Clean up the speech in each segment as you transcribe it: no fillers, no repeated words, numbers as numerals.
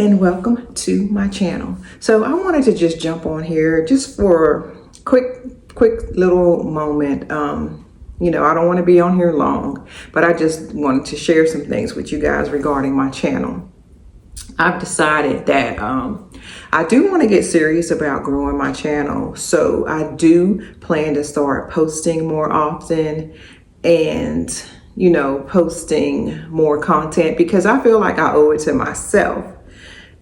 and welcome to my channel. So I wanted to just jump on here just for a quick little moment. I don't want to be on here long, but I just wanted to share some things with you guys regarding my channel. I've decided that I do want to get serious about growing my channel. So I do plan to start posting more often and posting more content, because I feel like I owe it to myself,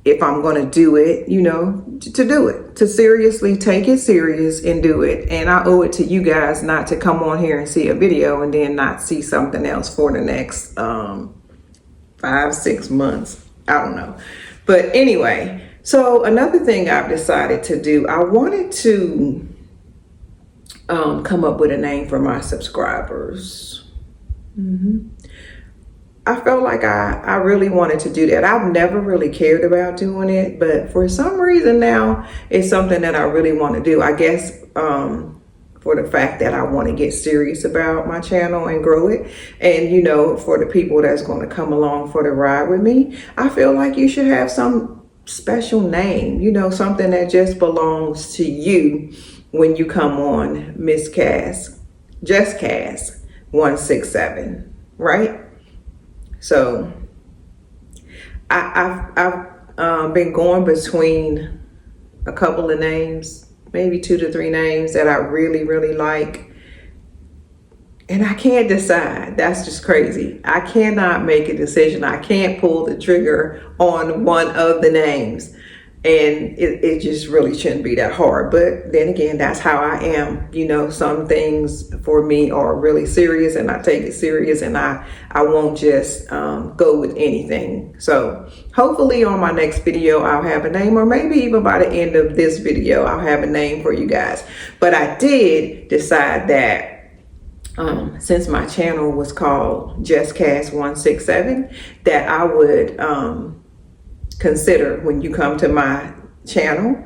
if I'm going to do it, to do it, to seriously take it serious and do it. And I owe it to you guys not to come on here and see a video and then not see something else for the next 5-6 months. I don't know. But anyway, so another thing I've decided to do, I wanted to come up with a name for my subscribers. I felt like I really wanted to do that. I've never really cared about doing it, but for some reason now it's something that I really want to do. I guess for the fact that I want to get serious about my channel and grow it. And for the people that's going to come along for the ride with me, I feel like you should have some special name, something that just belongs to you when you come on Miss Cass, Just Cass 167, right? So I've been going between a couple of names, maybe 2 to 3 names that I really like. And I can't decide. That's just crazy. I cannot make a decision. I can't pull the trigger on one of the names. And it just really shouldn't be that hard. But then again, that's how I am. Some things for me are really serious and I take it serious, and I won't just go with anything. So hopefully on my next video, I'll have a name, or maybe even by the end of this video, I'll have a name for you guys. But I did decide that since my channel was called Just Cass 167, that I would consider, when you come to my channel,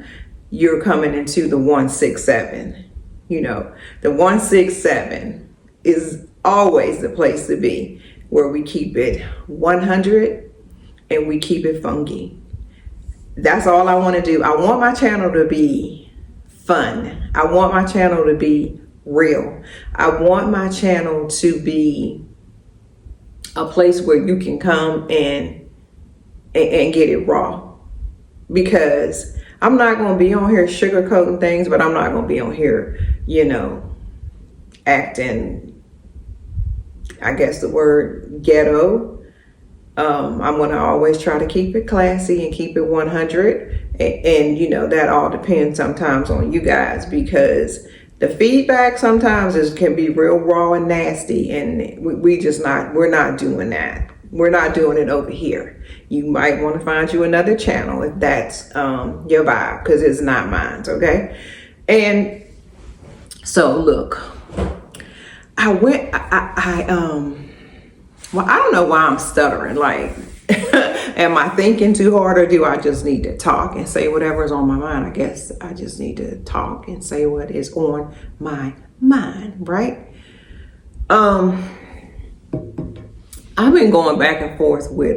you're coming into the 167. The 167 is always the place to be, where we keep it 100 and we keep it funky. That's all I want to do. I want my channel to be fun. I want my channel to be real. I want my channel to be a place where you can come and get it raw, because I'm not going to be on here sugarcoating things, but I'm not going to be on here, acting, I guess the word, ghetto. I'm going to always try to keep it classy and keep it 100. And that all depends sometimes on you guys, because the feedback sometimes can be real raw and nasty, and we're not doing that. We're not doing it over here. You might want to find you another channel if that's your vibe, because it's not mine, okay? And so look, I don't know why I'm stuttering. Like, am I thinking too hard, or do I just need to talk and say whatever's on my mind? I guess I just need to talk and say what is on my mind, right? I've been going back and forth with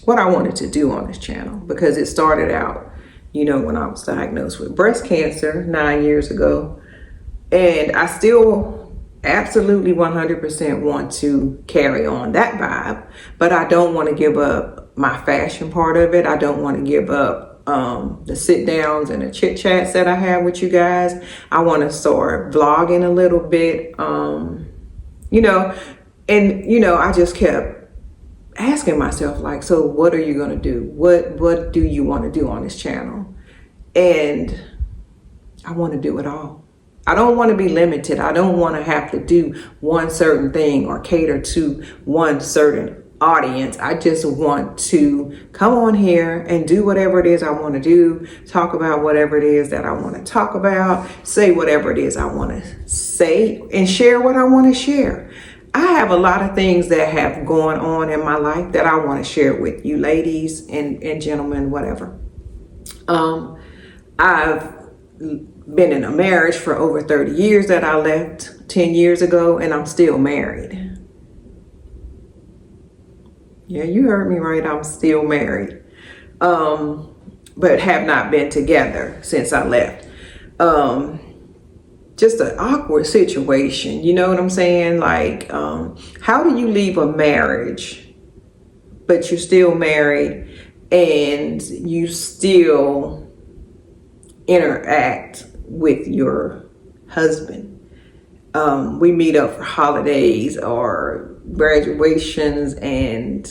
what I wanted to do on this channel, because it started out, when I was diagnosed with breast cancer 9 years ago. And I still absolutely 100% want to carry on that vibe, but I don't want to give up my fashion part of it. I don't want to give up the sit downs and the chit chats that I have with you guys. I want to start vlogging a little bit, and I just kept asking myself, like, so what are you going to do? What do you want to do on this channel? And I want to do it all. I don't want to be limited. I don't want to have to do one certain thing or cater to one certain audience. I just want to come on here and do whatever it is I want to do, talk about whatever it is that I want to talk about, say whatever it is I want to say, and share what I want to share. I have a lot of things that have gone on in my life that I want to share with you ladies and gentlemen, whatever. I've been in a marriage for over 30 years that I left 10 years ago, and I'm still married. Yeah, you heard me right. I'm still married. but have not been together since I left. Just an awkward situation, you know what I'm saying? Like, how do you leave a marriage, but you're still married and you still interact with your husband? We meet up for holidays or graduations, and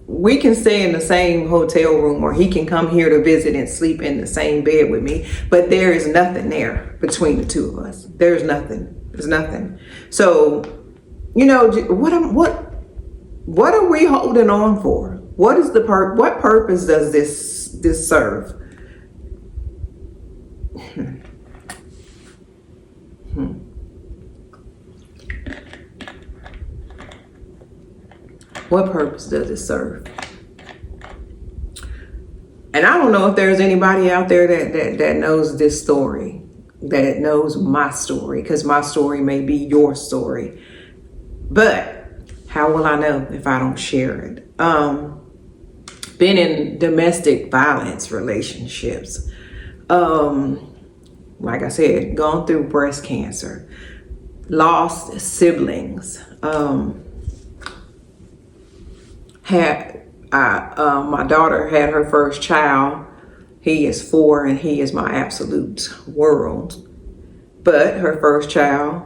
we can stay in the same hotel room, or he can come here to visit and sleep in the same bed with me, but there is nothing there between the two of us. There's nothing. So, you know, what are we holding on for? What is what purpose does this serve? What purpose does it serve? And I don't know if there's anybody out there that knows this story, that knows my story, because my story may be your story. But how will I know if I don't share it? Been in domestic violence relationships. Like I said, gone through breast cancer, lost siblings, my daughter had her first child. He is 4 and he is my absolute world. But her first child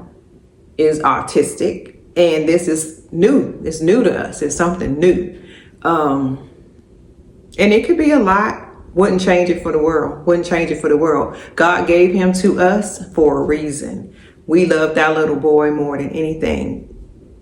is autistic, and this is new. It's new to us. It's something new. And it could be a lot. Wouldn't change it for the world. God gave him to us for a reason. We love that little boy more than anything.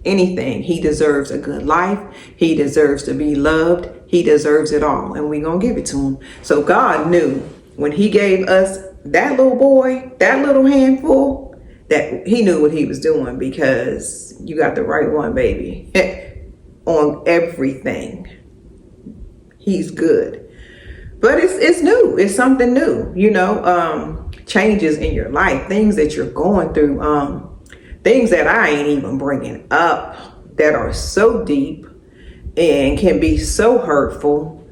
He deserves a good life. He deserves to be loved. He deserves it all, and we're gonna give it to him. So God knew when he gave us that little boy, that little handful, that he knew what he was doing, because you got the right one, baby. On everything, he's good. But it's new. It's something new, you know. Changes in your life, things that you're going through, things that I ain't even bringing up, that are so deep and can be so hurtful.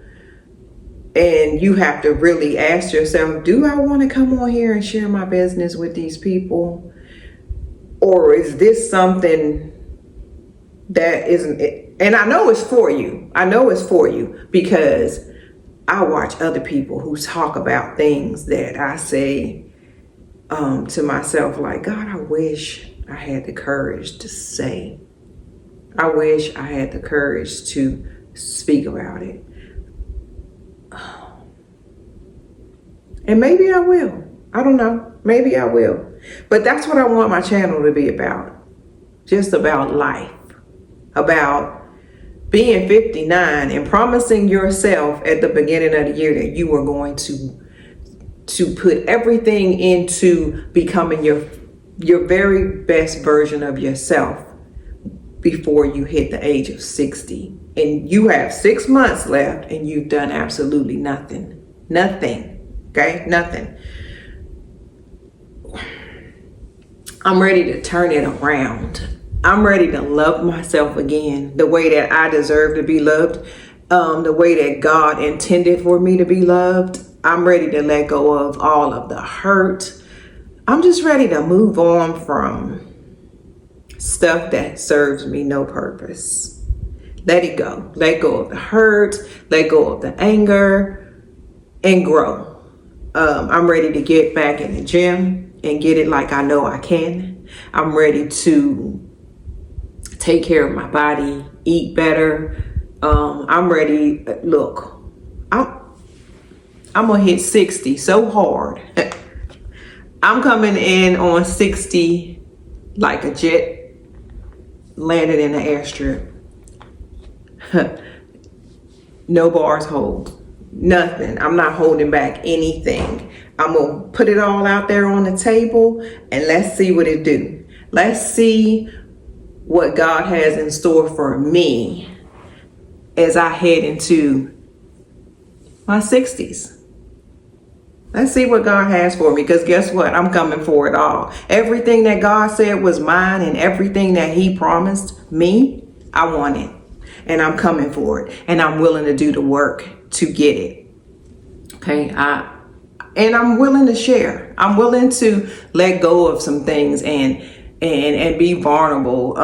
And you have to really ask yourself, do I want to come on here and share my business with these people? Or is this something that isn't it? And I know it's for you. Because I watch other people who talk about things that I say to myself, like, God, I wish I had the courage to say. I wish I had the courage to speak about it. And maybe I will. I don't know. Maybe I will. But that's what I want my channel to be about. Just about life. About being 59 and promising yourself at the beginning of the year that you are going to put everything into becoming your very best version of yourself before you hit the age of 60. And you have 6 months left and you've done absolutely nothing. Okay? Nothing. I'm ready to turn it around. I'm ready to love myself again the way that I deserve to be loved, the way that God intended for me to be loved. I'm ready to let go of all of the hurt. I'm just ready to move on from stuff that serves me no purpose. Let it go. Let go of the hurt. Let go of the anger and grow. I'm ready to get back in the gym and get it like I know I can. I'm ready to take care of my body, eat better. I'm ready. Look, I'm gonna hit 60 so hard. I'm coming in on 60 like a jet landed in the airstrip. No bars hold. Nothing. I'm not holding back anything. I'm gonna put it all out there on the table and let's see what it do. Let's see what God has in store for me as I head into my 60s. Let's see what God has for me, because guess what? I'm coming for it all. Everything that God said was mine and everything that he promised me, I want it. and I'm coming for it, and I'm willing to do the work to get it. Okay, and I'm willing to share. I'm willing to let go of some things and be vulnerable,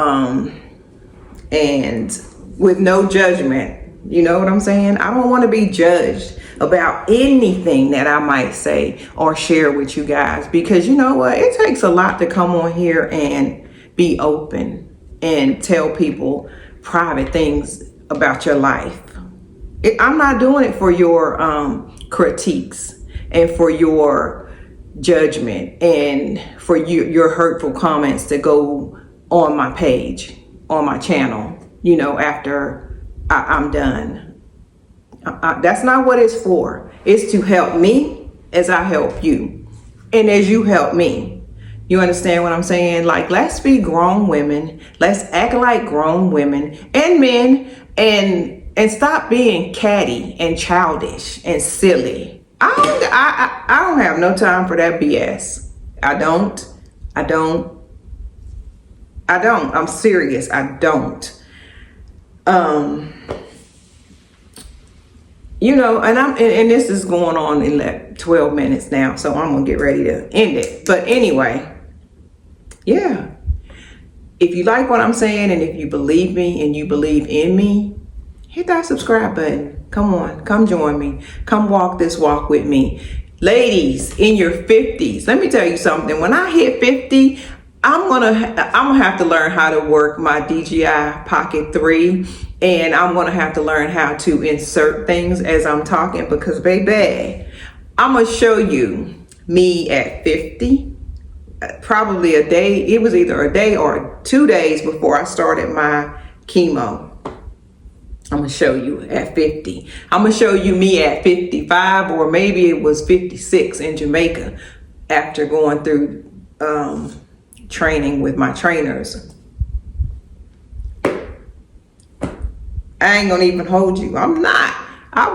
and with no judgment. You know what I'm saying? I don't want to be judged about anything that I might say or share with you guys, because you know what? It takes a lot to come on here and be open and tell people private things about your life. I'm not doing it for your critiques and for your judgment and for your hurtful comments to go on my page, on my channel, you know, after I'm done. That's not what it's for. It's to help me as I help you and as you help me. You understand what I'm saying? Like, let's be grown women. Let's act like grown women and men, and stop being catty and childish and silly. I don't have no time for that BS. I don't. I'm serious. I don't. You know, and this is going on in like 12 minutes now, so I'm gonna get ready to end it. But anyway, yeah. If you like what I'm saying, and if you believe me and you believe in me, hit that subscribe button. Come on, come join me. Come walk this walk with me. Ladies in your 50s, let me tell you something. When I hit 50, I'm gonna have to learn how to work my DJI Pocket 3, and I'm gonna have to learn how to insert things as I'm talking, because baby, I'm gonna show you me at 50. Probably a day. It was either a day or 2 days before I started my chemo. I'm gonna show you at 50. I'm gonna show you me at 55, or maybe it was 56 in Jamaica after going through training with my trainers. I ain't gonna even hold you. I'm not. I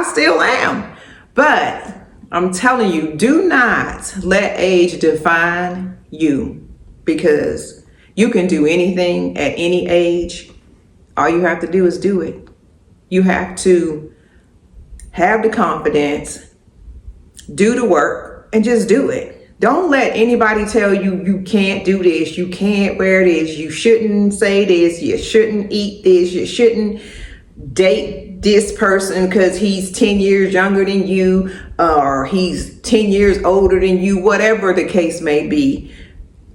still am. But I'm telling you, do not let age define you, because you can do anything at any age. All you have to do is do it. You have to have the confidence, do the work, and just do it. Don't let anybody tell you you can't do this, you can't wear this, you shouldn't say this, you shouldn't eat this, you shouldn't date this person because he's 10 years younger than you, or he's 10 years older than you, whatever the case may be.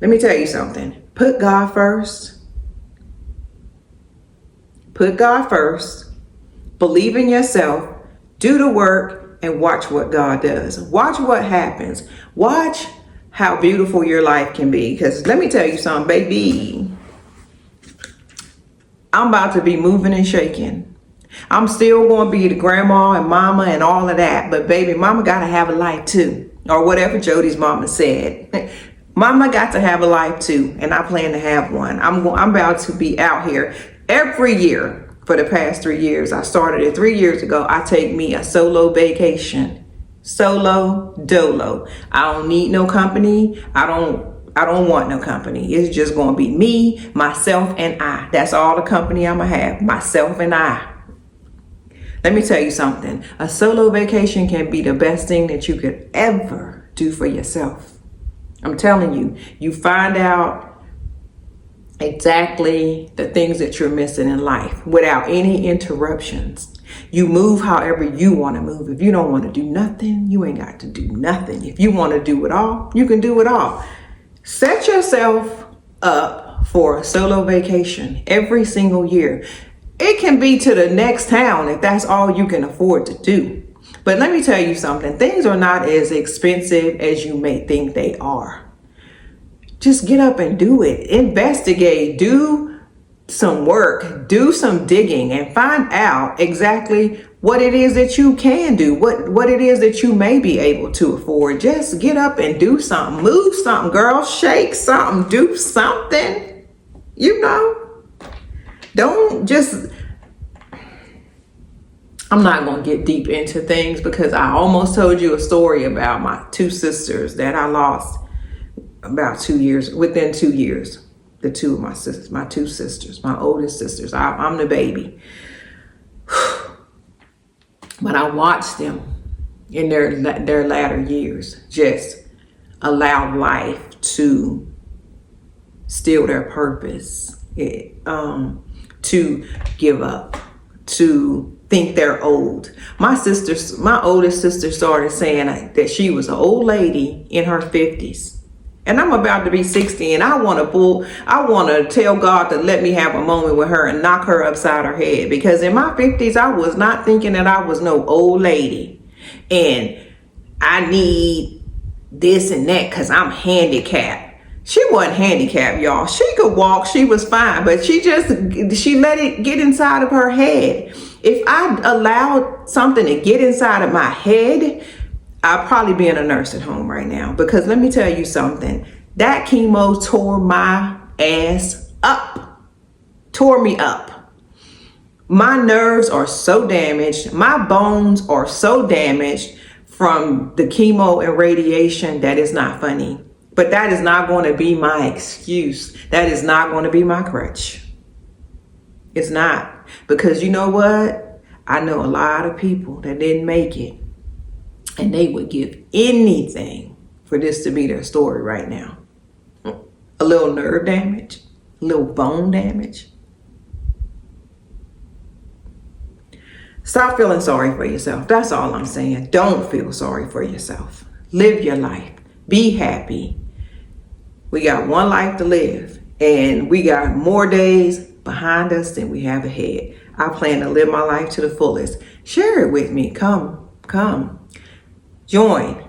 Let me tell you something. Put God first. Put God first. Believe in yourself. Do the work. And watch what God does. Watch what happens. Watch how beautiful your life can be. Because let me tell you something, baby. I'm about to be moving and shaking. I'm still going to be the grandma and mama and all of that. But baby, mama got to have a life too. Or whatever Jody's mama said. Mama got to have a life too. And I plan to have one. I'm about to be out here every year. For the past 3 years, I started it 3 years ago. I take me a solo vacation, solo dolo. I don't need no company. I don't want no company. It's just going to be me, myself, and I. That's all the company I'm going to have, myself and I. Let me tell you something. A solo vacation can be the best thing that you could ever do for yourself. I'm telling you, you find out exactly the things that you're missing in life without any interruptions. You move however you want to move. If you don't want to do nothing, you ain't got to do nothing. If you want to do it all, you can do it all. Set yourself up for a solo vacation every single year. It can be to the next town if that's all you can afford to do. But let me tell you something. Things are not as expensive as you may think they are. Just get up and do it. Investigate, do some work, do some digging, and find out exactly what it is that you can do, what it is that you may be able to afford. Just get up and do something. Move something, girl. Shake something. Do something. You know, don't just... I'm not going to get deep into things because I almost told you a story about my two sisters that I lost about 2 years, within 2 years. the two of my sisters, my two sisters, my oldest sisters. I'm the baby. But I watched them in their latter years just allow life to steal their purpose, to give up, to think they're old. My oldest sister started saying that she was an old lady in her 50s. And I'm about to be 60, and I want to tell God to let me have a moment with her and knock her upside her head. Because in my 50s, I was not thinking that I was no old lady and I need this and that because I'm handicapped. She wasn't handicapped, y'all. She could walk. She was fine, but she let it get inside of her head. If I allowed something to get inside of my head, I'd probably be in a nursing home right now. Because let me tell you something. That chemo tore my ass up. Tore me up. My nerves are so damaged. My bones are so damaged from the chemo and radiation that is not funny. But that is not going to be my excuse. That is not going to be my crutch. It's not. Because you know what? I know a lot of people that didn't make it. And they would give anything for this to be their story right now. A little nerve damage, a little bone damage. Stop feeling sorry for yourself. That's all I'm saying. Don't feel sorry for yourself. Live your life. Be happy. We got one life to live, and we got more days behind us than we have ahead. I plan to live my life to the fullest. Share it with me. Come. Join.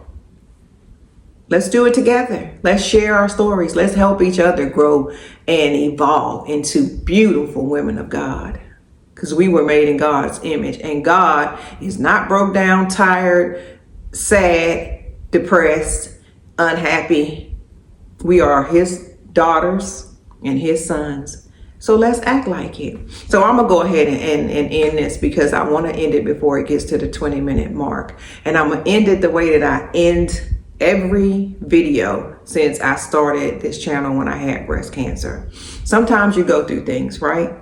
Let's do it together. Let's share our stories. Let's help each other grow and evolve into beautiful women of God. Because we were made in God's image. And God is not broke down, tired, sad, depressed, unhappy. We are his daughters and his sons. So let's act like it. So I'm going to go ahead and end this because I want to end it before it gets to the 20-minute mark. And I'm going to end it the way that I end every video since I started this channel when I had breast cancer. Sometimes you go through things, right?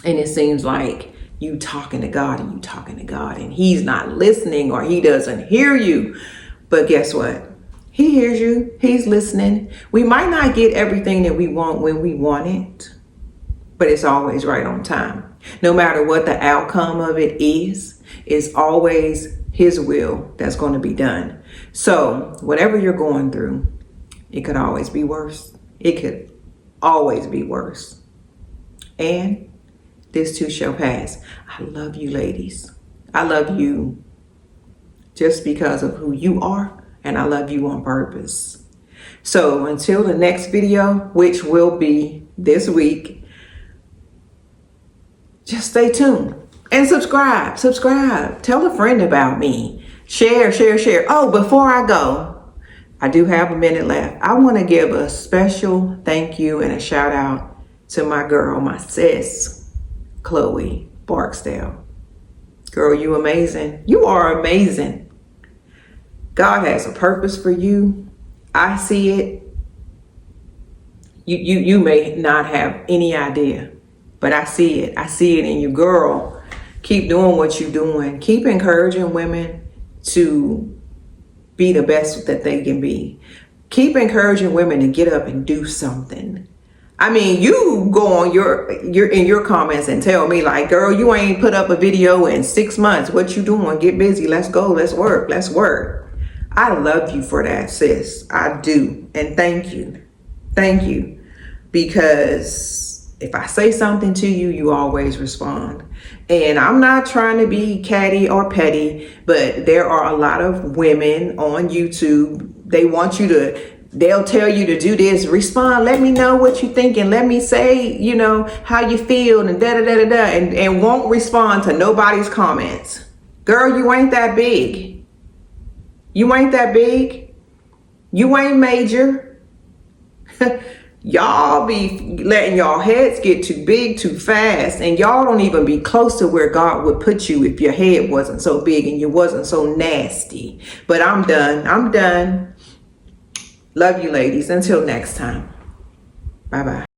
And it seems like you talking to God and he's not listening or he doesn't hear you. But guess what? He hears you. He's listening. We might not get everything that we want when we want it, but it's always right on time. No matter what the outcome of it is, it's always his will that's going to be done. So whatever you're going through, it could always be worse. It could always be worse. And this too shall pass. I love you, ladies. I love you just because of who you are, and I love you on purpose. So until the next video, which will be this week, just stay tuned and subscribe. Tell a friend about me. Share. Oh, before I go, I do have a minute left. I want to give a special thank you and a shout out to my girl, my sis, Chloe Barksdale. Girl, you amazing. You are amazing. God has a purpose for you. I see it. You may not have any idea, but I see it. I see it in you, girl. Keep doing what you're doing. Keep encouraging women to be the best that they can be. Keep encouraging women to get up and do something. I mean, you go on your comments and tell me like, girl, you ain't put up a video in 6 months. What you doing? Get busy. Let's go. Let's work. I love you for that, sis. I do. And thank you. Because if I say something to you, you always respond. And I'm not trying to be catty or petty, but there are a lot of women on YouTube. They'll tell you to do this, respond, let me know what you're thinking, let me say, how you feel, and and won't respond to nobody's comments. Girl, you ain't that big. You ain't major. Y'all be letting y'all heads get too big too fast, and y'all don't even be close to where God would put you if your head wasn't so big and you wasn't so nasty. But I'm done. Love you, ladies. Until next time. Bye-bye.